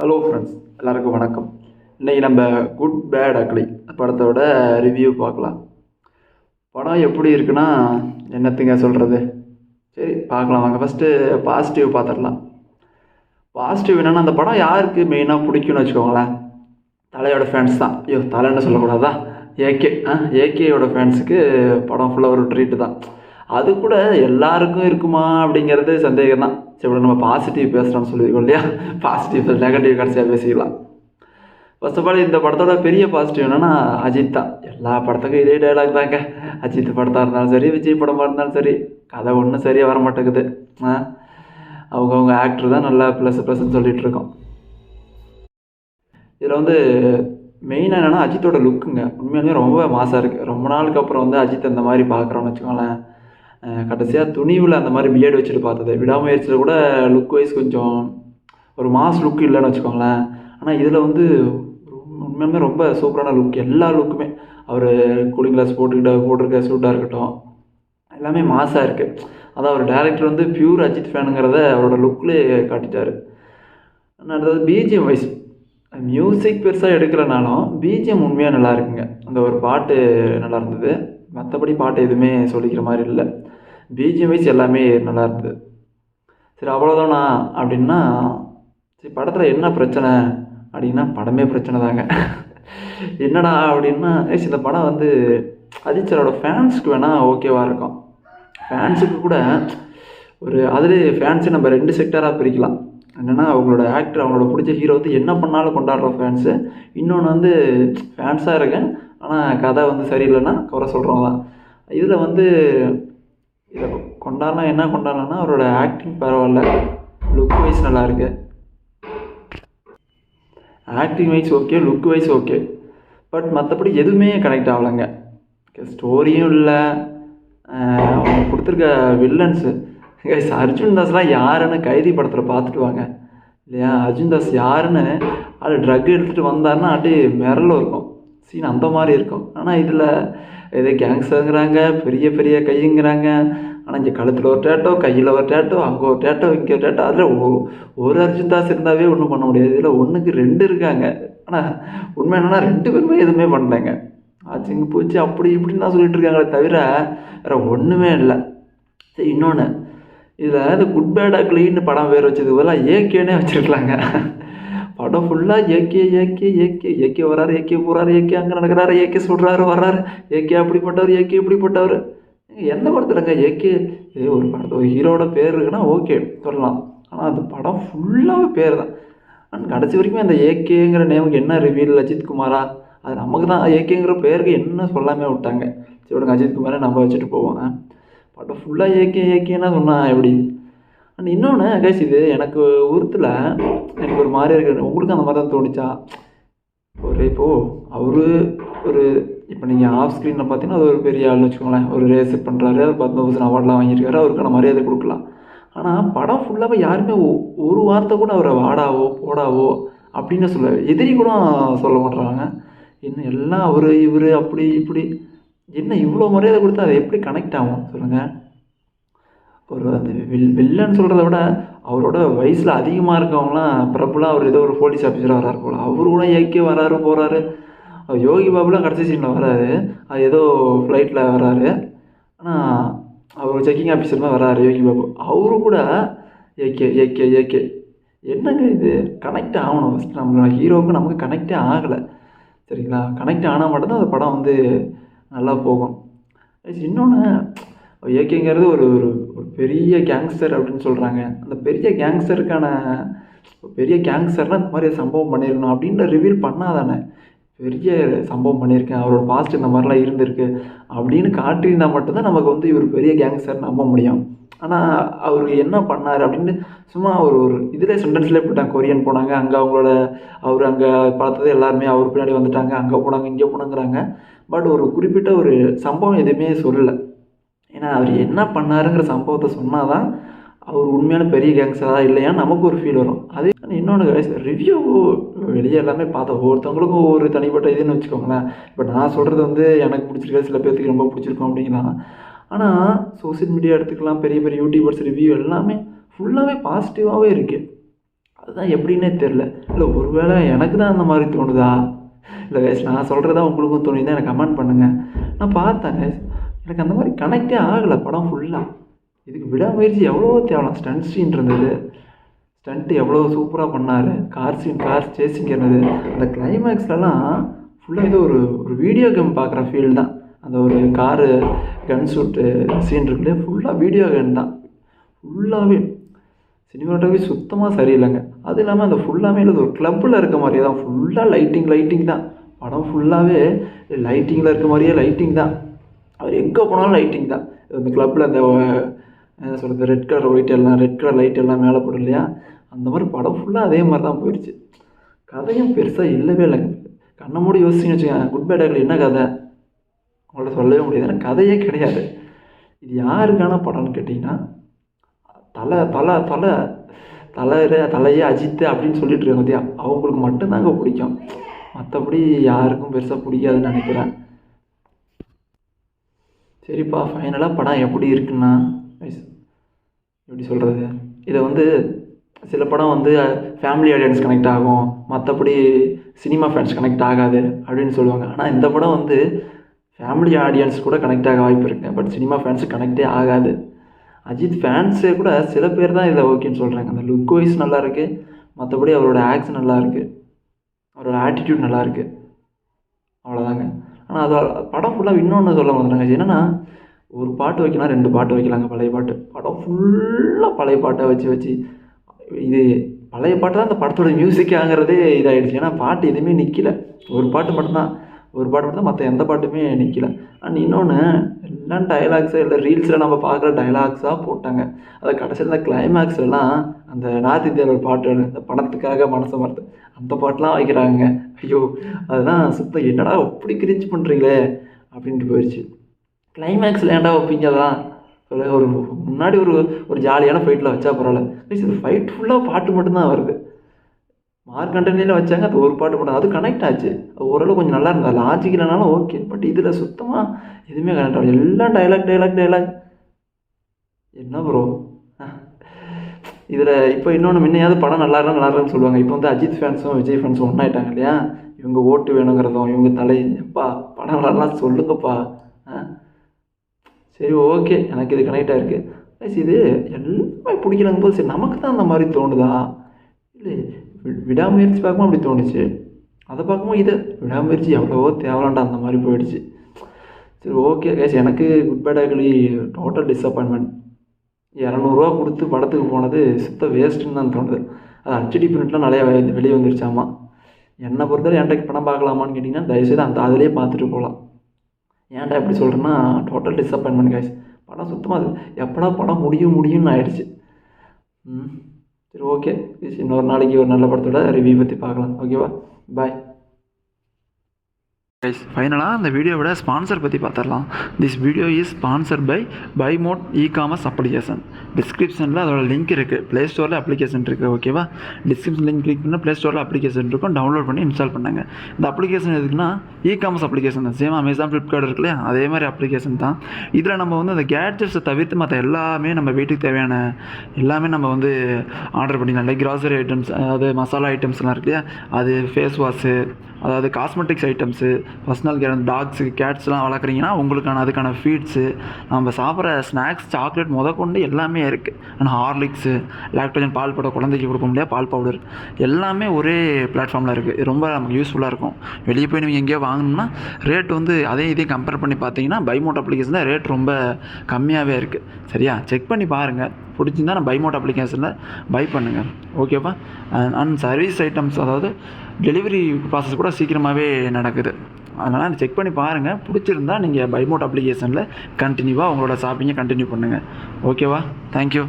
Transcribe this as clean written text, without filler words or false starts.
Hello friends, எல்லாருக்கும் வணக்கம். இன்றைக்கி நம்ம குட் பேட் அக்லி படத்தோட ரிவ்யூ பார்க்கலாம். படம் எப்படி இருக்குன்னா என்னத்துங்க சொல்கிறது. சரி பார்க்கலாம் வாங்க. ஃபஸ்ட்டு பாசிட்டிவ் பார்த்துடலாம். பாசிட்டிவ் என்னென்னா, அந்த படம் யாருக்கு மெயினாக பிடிக்கும்னு வச்சுக்கோங்களேன். தலையோட ஃபேன்ஸ் தான். ஐயோ தலைன்னு சொல்லக்கூடாதா, ஏகேயோட ஃபேன்ஸுக்கு படம் ஃபுல்லாக ஒரு ட்ரீட்டு தான். அது கூட எல்லாருக்கும் இருக்குமா அப்படிங்கிறது சந்தேகம் தான். சரி, நம்ம பாசிட்டிவ் பேசுகிறோம்னு சொல்லியிருக்கோம் இல்லையா. பாசிட்டிவ் நெகட்டிவ் கடைசியாக பேசிக்கலாம். ஃபர்ஸ்ட் ஆஃப் ஆல் இந்த படத்தோட பெரிய பாசிட்டிவ் என்னென்னா அஜித் தான். எல்லா படத்துக்கும் இதே டைலாக் தாங்க. அஜித் படத்தாக இருந்தாலும் சரி, விஜய் படமாக இருந்தாலும் சரி, கதை ஒன்றும் சரியாக வர மாட்டேங்குது. அவங்கவுங்க ஆக்டர் தான் நல்லா ப்ளஸ்ன்னு சொல்லிகிட்டு இருக்கோம். இதில் மெயினாக என்னென்னா அஜித்தோட லுக்குங்க உண்மையாலுமே ரொம்ப மாசாக இருக்குது. ரொம்ப நாளுக்கு அப்புறம் அஜித் அந்த மாதிரி பார்க்குறோன்னு வச்சுக்கோங்களேன். கடைசியாக துணிவில் அந்த மாதிரி பியர்டு வச்சுட்டு பார்த்தது. விடாமுயற்சியில் கூட லுக் வைஸ் கொஞ்சம் ஒரு மாஸ் லுக் இல்லைன்னு வச்சுக்கோங்களேன். ஆனால் இதில் உண்மையுமே ரொம்ப சூப்பரான லுக். எல்லா லுக்குமே அவர் கூலிங் கிளாஸ் போட்டிருக்க சூட்டாக இருக்கட்டும், எல்லாமே மாஸாக இருக்குது. அதான் ஒரு டேரக்டர் பியூர் அஜித் ஃபேனுங்கிறத அவரோட லுக்லேயே காட்டிட்டார். அடுத்தது பிஜிஎம் வைஸ் மியூசிக் பெருசாக எடுக்கலைனாலும் பிஜிஎம் உண்மையாக நல்லா இருக்குங்க. அந்த ஒரு பாட்டு நல்லா இருந்தது. மற்றபடி பாட்டு எதுவுமே சொல்லிக்கிற மாதிரி இல்லை. பிஜிஎம் வைஸ் எல்லாமே நல்லா இருந்தது. சரி அவ்வளோதானா அப்படின்னா, சரி படத்தில் என்ன பிரச்சனை அப்படின்னா, படமே பிரச்சனை தாங்க. என்னடா அப்படின்னா, இந்த படம் அஜித் சாரோட ஃபேன்ஸுக்கு வேணால் ஓகேவாக இருக்கும். ஃபேன்ஸுக்கு கூட ஒரு அதுலேயே ஃபேன்ஸை நம்ம 2 செக்டராக பிரிக்கலாம். என்னென்னா, அவங்களோட ஆக்டர், அவங்களோட பிடிச்ச ஹீரோ என்ன பண்ணாலும் கொண்டாடுற ஃபேன்ஸு. இன்னொன்று ஃபேன்ஸாக இருக்கேன் ஆனால் கதை சரியில்லைன்னா குறை சொல்கிறவங்க தான். இதில் இதை கொண்டாடலாம். என்ன கொண்டாடலாம்னா, அவரோட ஆக்டிங் பரவாயில்ல, லுக் வைஸ் நல்லாயிருக்கு. Acting wise okay, look wise okay. But மற்றபடி எதுவுமே கனெக்ட் ஆகலைங்க. ஸ்டோரியும் இல்லை. அவங்க கொடுத்துருக்க வில்லன்ஸு அர்ஜுன் தாஸ்லாம் யாருன்னு கைதி படத்தில் பார்த்துட்டு வாங்க இல்லையா. அர்ஜுன் தாஸ் யாருன்னு அது ட்ரக் எடுத்துகிட்டு வந்தாருன்னா அப்படியே மிரளும் இருக்கும் சீன், அந்த மாதிரி இருக்கும். ஆனால் இதில் எதோ கேங்ஸ்டருங்கிறாங்க, பெரிய பெரிய கைங்கிறாங்க. ஆனால் இங்கே கழுத்தில் ஒரு டேட்டோ, கையில் ஒரு டேட்டோ, அங்கே ஒரு டேட்டோ, இங்கே ஒரு டேட்டோ. அதில் ஒரு அர்ஜுன் தாஸ் இருந்தாவே ஒன்றும் பண்ண முடியாது. இதில் 1க்கு 2 இருக்காங்க. ஆனால் உண்மை என்னென்னா 2 பேருமே எதுவுமே பண்ணலைங்க. ஆச்சுங்க போச்சு அப்படி இப்படின்னு தான் சொல்லிட்டு இருக்காங்களே தவிர வேறு ஒன்றுமே இல்லை. சரி, இன்னொன்று இதில் இந்த குட் பேட் அக்லின்னு படம் பேர் வச்சது போல் ஏகேனே வச்சுருக்கலாங்க. படம் ஃபுல்லாக ஏகே வராரு, ஏகே போகிறாரு, ஏகே அங்கே நடக்கிறாரு, ஏகே சொல்கிறாரு வர்றாரு, ஏகே அப்படிப்பட்டவர், ஏகே இப்படிப்பட்டவர். எந்த படத்துலங்க ஏகே ஒரு படத்து ஒரு ஹீரோட பேர் இருக்குன்னா ஓகே சொல்லலாம். ஆனால் அந்த படம் ஃபுல்லாகவே பேர் தான். ஆனால் கடைசி வரைக்கும் அந்த ஏகேங்கிற நேமுக்கு என்ன ரிவீல், அஜித் குமாரா, அது நமக்கு தான் ஏகேங்கிற பேருக்கு என்ன சொல்லாமே விட்டாங்க. சரி, அஜித் குமாரை நம்ம வச்சுட்டு போவோம். படம் ஃபுல்லாக ஏகேன்னா சொன்னால் எப்படி. அண்ட் இன்னொன்று கைஸ், இது எனக்கு எனக்கு ஒரு மாதிரி இருக்குது. உங்களுக்கு அந்த மாதிரி தான் தோணிச்சா? இப்போது இப்போ நீங்கள் ஆஃப் ஸ்க்ரீனில் பார்த்தீங்கன்னா அது ஒரு பெரிய ஆள்னு வச்சுக்கோங்களேன். ஒரு ரேஸ் பண்ணுறாரு, அவர் 10,000 அவார்ட்லாம் வாங்கியிருக்காரு, அவருக்கான மரியாதை கொடுக்கலாம். ஆனால் படம் ஃபுல்லாகவே யாருமே ஒரு வார்த்தை கூட அவரை வாடாவோ போடாவோ அப்படின்னு எதிரி கூட சொல்ல மாட்டுறாங்க. இன்னும் எல்லாம் இவர் அப்படி இப்படி. என்ன இவ்வளோ மரியாதை கொடுத்தா அதை எப்படி கனெக்ட் ஆகும் சொல்லுங்கள். அந்த வில்லன்னு சொல்கிறத விட அவரோட வயசில் அதிகமாக இருக்கவங்களாம் பிரபுலாம் அவர் ஏதோ ஒரு போலீஸ் ஆஃபீஸராக வராரு போல். அவரு கூட ஏகே வராரு போகிறாரு. யோகி பாபுலாம் கடைசி சீனில் வராரு, அது ஏதோ ஃப்ளைட்டில் வராரு. ஆனால் அவர் செக்கிங் ஆஃபீஸர் தான் வராரு யோகி பாபு. அவரு கூட ஏகே என்னங்க இது கனெக்ட் ஆகணும். ஃபஸ்ட்டு நம்மளோட ஹீரோவுக்கு நமக்கு கனெக்டே ஆகலை சரிங்களா. கனெக்ட் ஆனால் மட்டும்தான் அந்த படம் நல்லா போகும். இன்னொன்று ஏகேங்கிறது ஒரு பெரிய கேங்ஸ்டர் அப்படின்னு சொல்கிறாங்க. அந்த பெரிய கேங்ஸ்டர்னால் இந்த மாதிரி சம்பவம் பண்ணியிருக்கணும் அப்படின்னு ரிவீல் பண்ணாதானே. பெரிய சம்பவம் பண்ணியிருக்கேன், அவரோட பாஸ்ட் இந்த மாதிரிலாம் இருந்திருக்கு அப்படின்னு காட்டியிருந்தால் மட்டும்தான் நமக்கு இவர் பெரிய கேங்ஸ்டர் நம்ப முடியும். ஆனால் அவர் என்ன பண்ணார் அப்படின்னு சும்மா ஒரு இதில் சென்டென்ஸ்லேயே போட்டாங்க. கொரியன் போனாங்க, அங்கே அவர் அங்கே பார்த்தது எல்லாருமே அவர் பின்னாடி வந்துட்டாங்க, அங்கே போனாங்க இங்கே போனாங்கிறாங்க. பட் ஒரு குறிப்பிட்ட ஒரு சம்பவம் எதுவுமே சொல்லலை. ஏன்னா அவர் என்ன பண்ணாருங்கிற சம்பவத்தை சொன்னால் தான் அவர் உண்மையான பெரிய கேங்ஸ்டராக இல்லையான்னு நமக்கு ஒரு ஃபீல் வரும். அதே இன்னொன்று ரிவ்யூ வெளியே எல்லாமே பார்த்தா ஒவ்வொருத்தவங்களுக்கும் ஒவ்வொரு தனிப்பட்ட இதுன்னு வச்சுக்கோங்களேன். இப்போ நான் சொல்கிறது எனக்கு பிடிச்சிருக்காது, சில பேர்த்துக்கு ரொம்ப பிடிச்சிருக்கும் அப்படிங்கலாம். ஆனால் சோசியல் மீடியா எடுத்துக்கலாம், பெரிய பெரிய யூடியூபர்ஸ் ரிவ்யூ எல்லாமே ஃபுல்லாகவே பாசிட்டிவாகவே இருக்குது. அதுதான் எப்படின்னே தெரில. இல்லை ஒருவேளை எனக்கு தான் அந்த மாதிரி தோணுதா? இல்லை கைஸ், நான் சொல்கிறதா உங்களுக்கும் தோணுதுன்னா எனக்கு கமெண்ட் பண்ணுங்கள். நான் பார்த்தேன் கைஸ், எனக்கு அந்த மாதிரி கனெக்டே ஆகலை படம் ஃபுல்லாக. இதுக்கு விடாமுயற்சி எவ்வளோ தேவலாம். ஸ்டண்ட் சீன் இருந்தது, ஸ்டண்ட்டு எவ்வளோ சூப்பராக பண்ணார். கார் சேசிங் இருந்தது. அந்த கிளைமேக்ஸ்லலாம் ஃபுல்லாக ஏதோ ஒரு ஒரு வீடியோ கேம் பார்க்குற ஃபீல் தான். அந்த ஒரு காரு கன் ஷூட்டு சீன் இருக்குல்லையே, ஃபுல்லாக வீடியோ கேம் தான். ஃபுல்லாகவே சினிமாட்டோகிராஃபி சுத்தமாக சரியில்லைங்க. அது இல்லாமல் அந்த ஃபுல்லாகவே இல்லை ஒரு கிளப்பில் இருக்க மாதிரியே தான். ஃபுல்லாக லைட்டிங் தான். படம் ஃபுல்லாகவே லைட்டிங்கில் இருக்க மாதிரியே லைட்டிங் தான். அவர் எங்கே போனாலும் லைட்டிங் தான். அந்த கிளப்பில் அந்த என்ன சொல்கிறது, ரெட் கலர் லைட் எல்லாம் மேலே போடும் இல்லையா, அந்த மாதிரி படம் ஃபுல்லாக அதே மாதிரி தான் போயிடுச்சு. கதையும் பெருசாக இல்லவே இல்லைங்க. கண்ணை மூடி யோசிச்சுன்னு வச்சுக்கோங்க, குட் பை டாக்டர் என்ன கதை உங்கள்ட்ட சொல்லவே முடியாது. ஏன்னா கதையே கிடையாது. இது யாருக்கான படம்னு கேட்டிங்கன்னா, தலையே அஜித் அப்படின்னு சொல்லிட்டு இருக்காங்க பார்த்தியா, அவங்களுக்கு மட்டும்தாங்க பிடிக்கும். மற்றபடி யாருக்கும் பெருசாக பிடிக்காதுன்னு நினைக்கிறேன். சரிப்பா, ஃபைனலாக படம் எப்படி இருக்குன்னா, எப்படி சொல்கிறது, இதை வந்து சில படம் வந்து ஃபேமிலி ஆடியன்ஸ் கனெக்ட் ஆகும், மற்றபடி சினிமா ஃபேன்ஸ் கனெக்ட் ஆகாது அப்படின்னு சொல்லுவாங்க. ஆனால் இந்த படம் வந்து ஃபேமிலி ஆடியன்ஸ் கூட கனெக்ட் ஆக வாய்ப்பு இருக்குது, பட் சினிமா ஃபேன்ஸு கனெக்டே ஆகாது. அஜித் ஃபேன்ஸே கூட சில பேர் தான் இதில் ஓகேன்னு சொல்கிறாங்க. அந்த லுக் வைஸ் நல்லாயிருக்கு, மற்றபடி அவரோட ஆக்ஷன் நல்லாயிருக்கு, அவரோட ஆட்டிடியூட் நல்லாயிருக்கு, அவ்வளோதாங்க. ஆனால் அது படம் ஃபுல்லாக இன்னொன்று சொல்ல மாட்டேறாங்க. என்னென்னா, ஒரு பாட்டு வைக்கலாம், 2 பாட்டு வைக்கலாங்க பழைய பாட்டு. படம் ஃபுல்லாக பழைய பாட்டை வச்சு இது பழைய பாட்டு தான் அந்த படத்தோட மியூசிக்காங்கிறதே இதாகிடுச்சு. ஏன்னா பாட்டு எதுவுமே நிற்கல. ஒரு பாட்டு மட்டும்தான் மற்ற எந்த பாட்டுமே நிற்கல. அண்ட் இன்னொன்று, எல்லாம் டைலாக்ஸாக இல்லை ரீல்ஸில் நம்ம பார்க்குற டைலாக்ஸாக போட்டாங்க. அதை கடைசியில் இந்த கிளைமேக்ஸ்லாம் அந்த நார்த் இந்தியாவில் பாட்டு, அந்த பணத்துக்காக மனசை மறுத்து அந்த பாட்டெலாம் வைக்கிறாங்க. ஐயோ, அதுதான் சுத்தம் என்னடா அப்படி கிரிஞ்ச் பண்ணுறீங்களே அப்படின்ட்டு போயிடுச்சு. கிளைமேக்ஸில் ஏன்டா வைப்பீங்க அதெல்லாம் சொல்ல. ஒரு முன்னாடி ஒரு ஜாலியான ஃபைட்டில் வச்சா பரவாயில்ல. இது ஃபைட் ஃபுல்லாக பாட்டு மட்டும்தான் வருது. மார்க்கண்டனியில் வச்சாங்க, அது ஒரு பாட்டு மட்டும், அது கனெக்ட் ஆச்சு. ஓரளவு கொஞ்சம் நல்லா இருந்தா, லாஜிக் இல்லைனாலும் ஓகே. பட் இதில் சுத்தமாக எதுவுமே கனெக்ட் ஆகல. எல்லாம் டைலாக். என்ன ப்ரோ இதில்? இப்போ இன்னொன்று, முன்னையாவது படம் நல்லா இருக்குன்னு சொல்லுவாங்க. இப்போ வந்து அஜித் ஃபேன்ஸும் விஜய் ஃபேன்ஸும் ஒன்றாயிட்டாங்க இல்லையா, இவங்க ஓட்டு வேணுங்கிறதும் இவங்க எப்பா படம் நல்லாலாம் சொல்லுங்கப்பா. சரி ஓகே, எனக்கு இது கனெக்ட் ஆகிருக்கு. இது எல்லாமே பிடிக்கலங்கும் போது சரி நமக்கு தான் அந்த மாதிரி தோணுதா? இல்லை விடாமுயற்சி பார்க்கும்போது அப்படி தோணுச்சு. அதை பார்க்கும்போது இது விடாமுயற்சி எவ்வளவோ தேவலாண்டா அந்த மாதிரி போயிடுச்சு. சரி ஓகே கைஸ், எனக்கு குட் பை டாக்லி டோட்டல் டிஸப்பாயின்மெண்ட். 200 கொடுத்து படத்துக்கு போனது சுத்த வேஸ்ட்டுன்னு தான் தோணுது. அது ஹச்டி பிரிண்ட்லாம் நிறையா வெளியே வந்துருச்சாமா. என்னை பொறுத்தவரை என்கிட்ட படம் பார்க்கலாமான்னு கேட்டிங்கன்னா தயவுசெய்து அதிலே பார்த்துட்டு போகலாம். ஏன்டா எப்படி சொல்கிறேன்னா, டோட்டல் டிஸப்பாயின்மெண்ட் கைஸ். படம் சுத்தமாக அது எப்படா படம் முடியும்னு ஆயிடுச்சு. சரி ஓகே, இன்னொரு நாளைக்கு ஒரு நல்ல படத்தோட ரிவ்யூ பற்றி பார்க்கலாம். ஓகேவா, பாய் கைஸ். ஃபைனலாக அந்த வீடியோவோட ஸ்பான்சர் பற்றி பார்த்துடலாம். This video is sponsor by Bymot e-commerce application. டிஸ்கிரிப்ஷனில் அதோட லிங்க் இருக்குது. ப்ளே ஸ்டோரில் அப்ளிகேஷன் இருக்குது. ஓகேவா, டிஸ்கிரிப்ஷன் லிங்க் கிளிக் பண்ணால் ப்ளே ஸ்டோரில் அப்ளிகேஷன் இருக்கும், டவுன்லோட் பண்ணி இன்ஸ்டால் பண்ணாங்க. இந்த அப்ளிகேஷன் எதுக்குன்னா இ-காமர்ஸ் அப்ளிகேஷன் தான். சேம் அமேசான், ஃப்ளிப்கார்ட் இருக்குல்லையா, அதே மாதிரி அப்ளிகேஷன் தான். இதில் நம்ம வந்து அந்த கேட்ஜெட்ஸை தவிர்த்து மற்ற எல்லாமே நம்ம வீட்டுக்கு தேவையான எல்லாமே நம்ம வந்து ஆர்டர் பண்ணிக்கலாம். லைக் கிராசரி ஐட்டம்ஸ், அதாவது மசாலா ஐட்டம்ஸ்லாம் இருக்கு இல்லையா, அது ஃபேஸ் வாஷு, அதாவது cosmetics items, personal care, dogs கேட்ஸ்லாம் வளர்க்குறீங்கன்னா அதுக்கான ஃபீட்ஸு, நம்ம சாப்பிட்ற ஸ்நாக்ஸ், சாக்லேட் கொண்டு எல்லாமே இருக்குது. ஆனால் ஹார்லிக்ஸு, லாக்டோஜன் பால் பவுடர், குழந்தைக்கு கொடுக்க முடியாது பால் பவுடர், எல்லாமே ஒரே பிளாட்ஃபார்மில் இருக்குது. இது ரொம்ப நமக்கு யூஸ்ஃபுல்லாக இருக்கும். வெளியே போய் நீங்கள் எங்கேயோ வாங்கணும்னா ரேட் வந்து இதையும் கம்பேர் பண்ணி பார்த்தீங்கன்னா பைமோட் அப்ளிகேஷன் தான் ரேட் ரொம்ப கம்மியாகவே இருக்குது. சரியா, செக் பண்ணி பாருங்கள். பிடிச்சிருந்தா நான் பைமோட் அப்ளிகேஷனில் பை பண்ணுங்கள். ஓகேவா. அண்ட் சர்வீஸ் ஐட்டம்ஸ், அதாவது டெலிவரி ப்ராசஸ் கூட சீக்கிரமாகவே நடக்குது. அதனால் அதை செக் பண்ணி பாருங்கள். பிடிச்சிருந்தா நீங்கள் பைமோட் அப்ளிகேஷனில் கண்டினியூவாக உங்களோட ஷாப்பிங்கை கண்டினியூ பண்ணுங்கள். ஓகேவா, தேங்க்யூ.